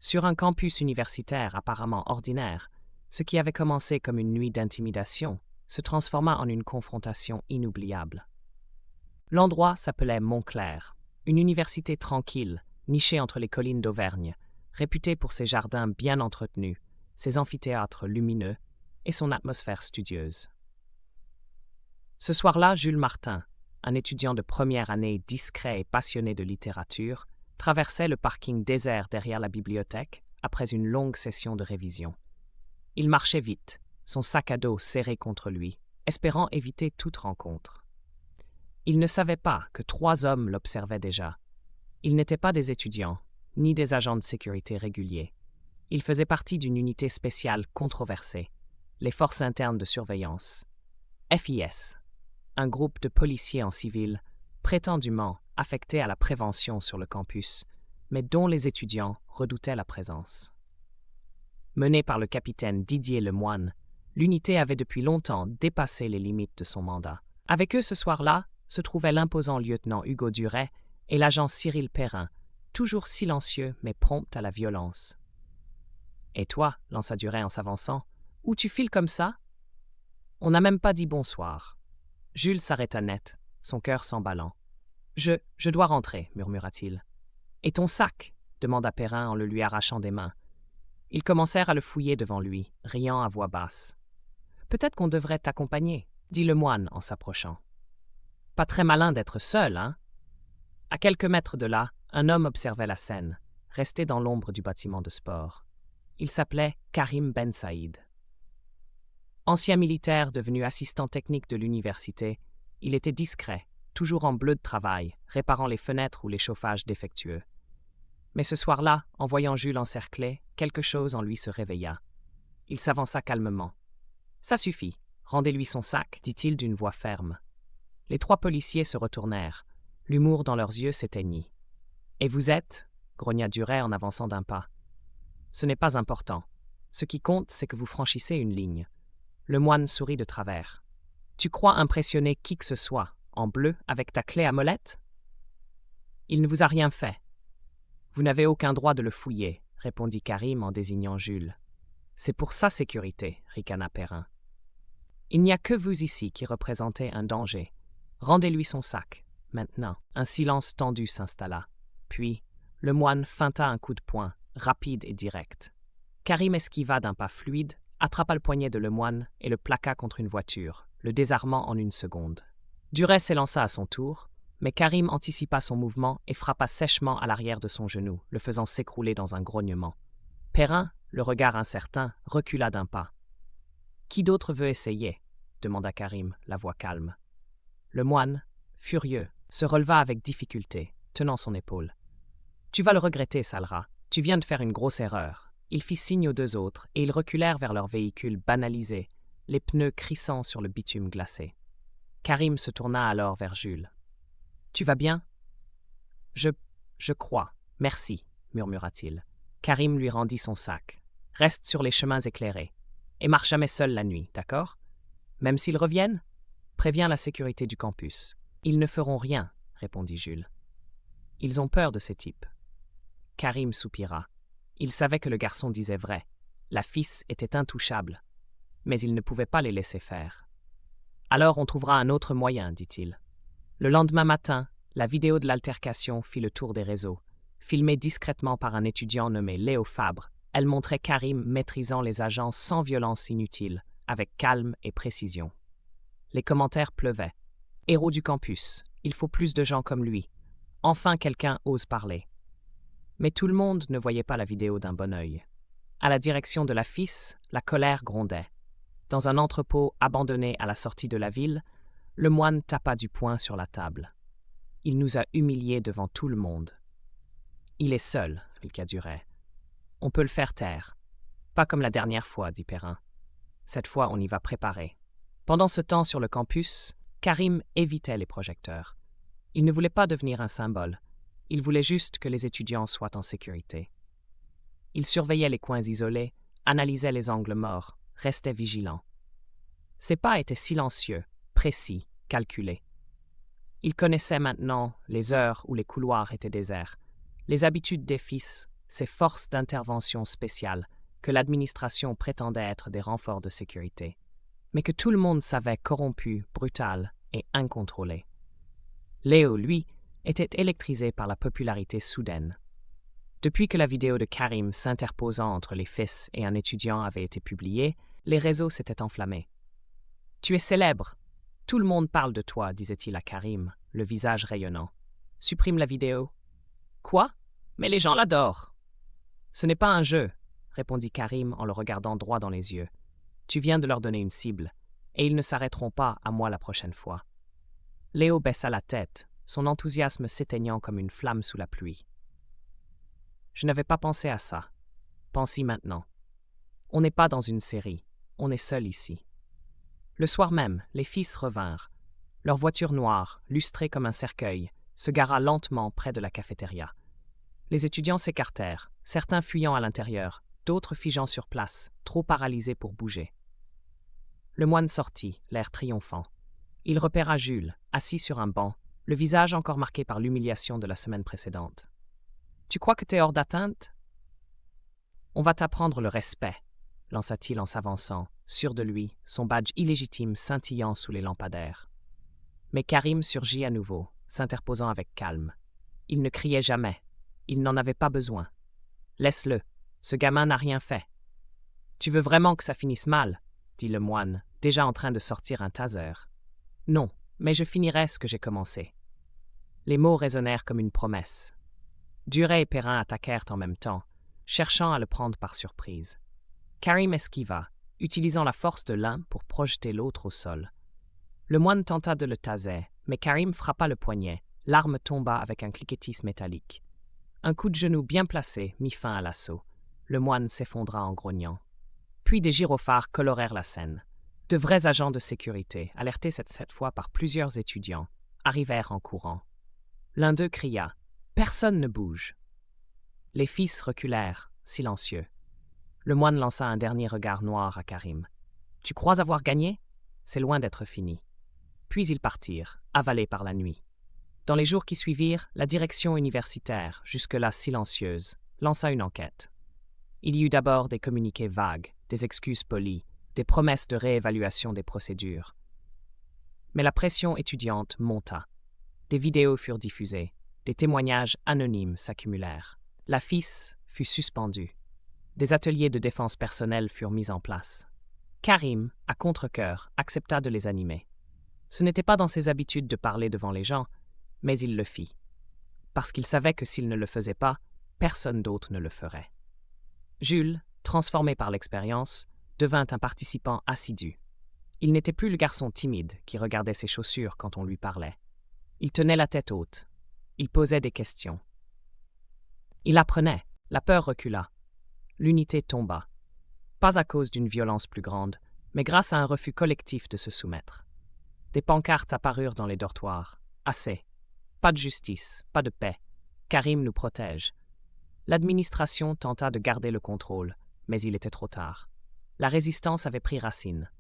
Sur un campus universitaire apparemment ordinaire, ce qui avait commencé comme une nuit d'intimidation se transforma en une confrontation inoubliable. L'endroit s'appelait Montclair, une université tranquille, nichée entre les collines d'Auvergne, réputée pour ses jardins bien entretenus, ses amphithéâtres lumineux et son atmosphère studieuse. Ce soir-là, Jules Martin, un étudiant de première année discret et passionné de littérature, traversait le parking désert derrière la bibliothèque après une longue session de révision. Il marchait vite, son sac à dos serré contre lui, espérant éviter toute rencontre. Il ne savait pas que 3 hommes l'observaient déjà. Ils n'étaient pas des étudiants, ni des agents de sécurité réguliers. Ils faisaient partie d'une unité spéciale controversée, les Forces internes de surveillance, FIS, un groupe de policiers en civil, prétendument affectés à la prévention sur le campus, mais dont les étudiants redoutaient la présence. Menée par le capitaine Didier Lemoine, l'unité avait depuis longtemps dépassé les limites de son mandat. Avec eux ce soir-là se trouvait l'imposant lieutenant Hugo Duret et l'agent Cyril Perrin, toujours silencieux mais prompt à la violence. « Et toi, lança Duret en s'avançant, où tu files comme ça ?» On n'a même pas dit bonsoir. Jules s'arrêta net, son cœur s'emballant. « Je dois rentrer, murmura-t-il. »« Et ton sac ?» demanda Perrin en le lui arrachant des mains. Ils commencèrent à le fouiller devant lui, riant à voix basse. « Peut-être qu'on devrait t'accompagner, » dit Lemoine en s'approchant. « Pas très malin d'être seul, hein ?» À quelques mètres de là, un homme observait la scène, resté dans l'ombre du bâtiment de sport. Il s'appelait Karim Ben Saïd. Ancien militaire devenu assistant technique de l'université, il était discret, toujours en bleu de travail, réparant les fenêtres ou les chauffages défectueux. Mais ce soir-là, en voyant Jules encerclé, quelque chose en lui se réveilla. Il s'avança calmement. « Ça suffit, rendez-lui son sac, dit-il d'une voix ferme. Les 3 policiers se retournèrent. L'humour dans leurs yeux s'éteignit. « Et vous êtes ?» grogna Duret en avançant d'un pas. « Ce n'est pas important. Ce qui compte, c'est que vous franchissez une ligne. » Lemoine sourit de travers. « Tu crois impressionner qui que ce soit, en bleu, avec ta clé à molette ?»« Il ne vous a rien fait. »« Vous n'avez aucun droit de le fouiller, » répondit Karim en désignant Jules. « C'est pour sa sécurité, » ricana Perrin. « Il n'y a que vous ici qui représentez un danger. Rendez-lui son sac, maintenant. » Un silence tendu s'installa. Puis, Lemoine feinta un coup de poing, rapide et direct. Karim esquiva d'un pas fluide, attrapa le poignet de Lemoine et le plaqua contre une voiture, le désarmant en une seconde. Duret s'élança à son tour, mais Karim anticipa son mouvement et frappa sèchement à l'arrière de son genou, le faisant s'écrouler dans un grognement. Perrin, le regard incertain, recula d'un pas. « Qui d'autre veut essayer ?» demanda Karim, la voix calme. Lemoine, furieux, se releva avec difficulté, tenant son épaule. « Tu vas le regretter, sale rat. Tu viens de faire une grosse erreur. » Il fit signe aux 2 autres et ils reculèrent vers leur véhicule banalisé, les pneus crissant sur le bitume glacé. Karim se tourna alors vers Jules. « Tu vas bien ?»« Je crois. Merci, » murmura-t-il. Karim lui rendit son sac. « Reste sur les chemins éclairés. Et marche jamais seul la nuit, d'accord ? Même s'ils reviennent ? Préviens la sécurité du campus. »« Ils ne feront rien, » répondit Jules. « Ils ont peur de ces types. » Karim soupira. Il savait que le garçon disait vrai. La FIS était intouchable. Mais il ne pouvait pas les laisser faire. « Alors on trouvera un autre moyen, » dit-il. Le lendemain matin, la vidéo de l'altercation fit le tour des réseaux. Filmée discrètement par un étudiant nommé Léo Fabre, elle montrait Karim maîtrisant les agents sans violence inutile, avec calme et précision. Les commentaires pleuvaient. « Héros du campus, il faut plus de gens comme lui. Enfin quelqu'un ose parler. » Mais tout le monde ne voyait pas la vidéo d'un bon œil. À la direction de la FIS, la colère grondait. Dans un entrepôt abandonné à la sortie de la ville, Lemoine tapa du poing sur la table. « Il nous a humiliés devant tout le monde. »« Il est seul, » rica Duret. « On peut le faire taire. »« Pas comme la dernière fois, » dit Perrin. « Cette fois, on y va préparer. » Pendant ce temps sur le campus, Karim évitait les projecteurs. Il ne voulait pas devenir un symbole. Il voulait juste que les étudiants soient en sécurité. Il surveillait les coins isolés, analysait les angles morts, restait vigilant. Ses pas étaient silencieux, précis, calculés. Il connaissait maintenant les heures où les couloirs étaient déserts, les habitudes des FIS ces forces d'intervention spéciales que l'administration prétendait être des renforts de sécurité, mais que tout le monde savait corrompues, brutales et incontrôlées. Léo, lui, était électrisé par la popularité soudaine. Depuis que la vidéo de Karim s'interposant entre les fils et un étudiant avait été publiée, les réseaux s'étaient enflammés. « Tu es célèbre. Tout le monde parle de toi, disait-il à Karim, le visage rayonnant. Supprime la vidéo. Quoi? Mais les gens l'adorent. Ce n'est pas un jeu, répondit Karim en le regardant droit dans les yeux. Tu viens de leur donner une cible, et ils ne s'arrêteront pas à moi la prochaine fois. Léo baissa la tête, son enthousiasme s'éteignant comme une flamme sous la pluie. Je n'avais pas pensé à ça. Pense-y maintenant. On n'est pas dans une série, on est seul ici. Le soir même, les fils revinrent. Leur voiture noire, lustrée comme un cercueil, se gara lentement près de la cafétéria. Les étudiants s'écartèrent, certains fuyant à l'intérieur, d'autres figeant sur place, trop paralysés pour bouger. Le moine sortit, l'air triomphant. Il repéra Jules, assis sur un banc, le visage encore marqué par l'humiliation de la semaine précédente. « Tu crois que t'es hors d'atteinte ?»« On va t'apprendre le respect, » lança-t-il en s'avançant, sûr de lui, son badge illégitime scintillant sous les lampadaires. Mais Karim surgit à nouveau, s'interposant avec calme. Il ne criait jamais. Il n'en avait pas besoin. Laisse-le. Ce gamin n'a rien fait. Tu veux vraiment que ça finisse mal, dit le moine, déjà en train de sortir un taser. Non, mais je finirai ce que j'ai commencé. Les mots résonnèrent comme une promesse. Duret et Perrin attaquèrent en même temps, cherchant à le prendre par surprise. Karim esquiva, utilisant la force de l'un pour projeter l'autre au sol. Le moine tenta de le taser, mais Karim frappa le poignet, l'arme tomba avec un cliquetis métallique. Un coup de genou bien placé mit fin à l'assaut. Le moine s'effondra en grognant. Puis des gyrophares colorèrent la scène. De vrais agents de sécurité, alertés cette fois par plusieurs étudiants, arrivèrent en courant. L'un d'eux cria « Personne ne bouge !» Les fils reculèrent, silencieux. Le moine lança un dernier regard noir à Karim. « Tu crois avoir gagné ? C'est loin d'être fini. » Puis ils partirent, avalés par la nuit. Dans les jours qui suivirent, la direction universitaire, jusque-là silencieuse, lança une enquête. Il y eut d'abord des communiqués vagues, des excuses polies, des promesses de réévaluation des procédures. Mais la pression étudiante monta. Des vidéos furent diffusées, des témoignages anonymes s'accumulèrent. La FIS fut suspendue. Des ateliers de défense personnelle furent mis en place. Karim, à contre-cœur, accepta de les animer. Ce n'était pas dans ses habitudes de parler devant les gens, mais il le fit. Parce qu'il savait que s'il ne le faisait pas, personne d'autre ne le ferait. Jules, transformé par l'expérience, devint un participant assidu. Il n'était plus le garçon timide qui regardait ses chaussures quand on lui parlait. Il tenait la tête haute. Il posait des questions. Il apprenait. La peur recula. L'unité tomba. Pas à cause d'une violence plus grande, mais grâce à un refus collectif de se soumettre. Des pancartes apparurent dans les dortoirs. Assez. Pas de justice, pas de paix. Karim nous protège. L'administration tenta de garder le contrôle, mais il était trop tard. La résistance avait pris racine,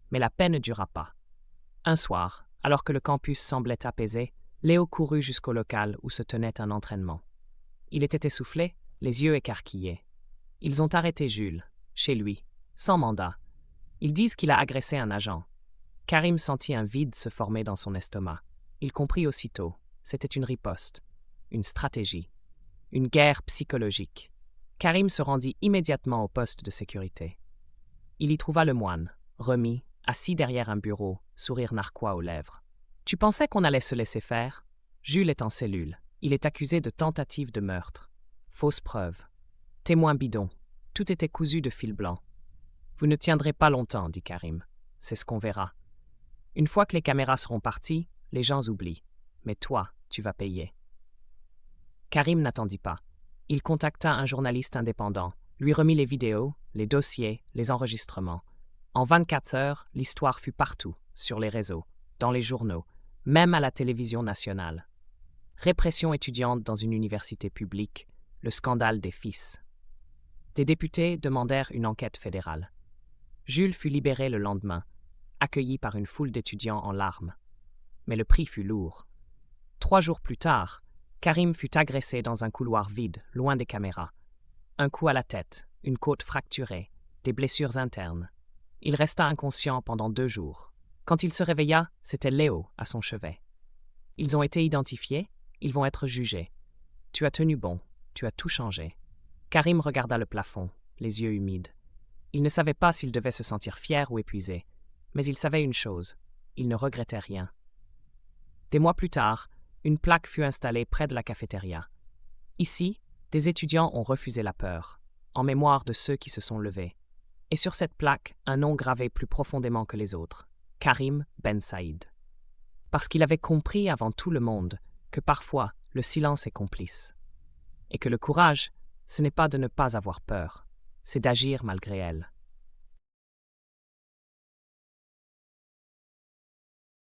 mais la paix ne dura pas. Un soir, alors que le campus semblait apaisé, Léo courut jusqu'au local où se tenait un entraînement. Il était essoufflé, les yeux écarquillés. Ils ont arrêté Jules, chez lui, sans mandat. Ils disent qu'il a agressé un agent. Karim sentit un vide se former dans son estomac. Il comprit aussitôt, c'était une riposte, une stratégie, une guerre psychologique. Karim se rendit immédiatement au poste de sécurité. Il y trouva le moine, remis, assis derrière un bureau, sourire narquois aux lèvres. « Tu pensais qu'on allait se laisser faire ? Jules est en cellule. Il est accusé de tentative de meurtre. Fausse preuve. Témoin bidon. Tout était cousu de fil blanc. Vous ne tiendrez pas longtemps, dit Karim. C'est ce qu'on verra. Une fois que les caméras seront parties, les gens oublient. Mais toi, tu vas payer. » Karim n'attendit pas. Il contacta un journaliste indépendant, lui remit les vidéos, les dossiers, les enregistrements. En 24 heures, l'histoire fut partout, sur les réseaux, dans les journaux, même à la télévision nationale. Répression étudiante dans une université publique, le scandale des fils. Des députés demandèrent une enquête fédérale. Jules fut libéré le lendemain, accueilli par une foule d'étudiants en larmes. Mais le prix fut lourd. 3 jours plus tard, Karim fut agressé dans un couloir vide, loin des caméras. Un coup à la tête, une côte fracturée, des blessures internes. Il resta inconscient pendant 2 jours. Quand il se réveilla, c'était Léo à son chevet. Ils ont été identifiés, ils vont être jugés. Tu as tenu bon, tu as tout changé. Karim regarda le plafond, les yeux humides. Il ne savait pas s'il devait se sentir fier ou épuisé, mais il savait une chose, il ne regrettait rien. Des mois plus tard, une plaque fut installée près de la cafétéria. Ici, des étudiants ont refusé la peur, en mémoire de ceux qui se sont levés. Et sur cette plaque, un nom gravé plus profondément que les autres, Karim Ben Saïd. Parce qu'il avait compris avant tout le monde que parfois le silence est complice. Et que le courage, ce n'est pas de ne pas avoir peur, c'est d'agir malgré elle.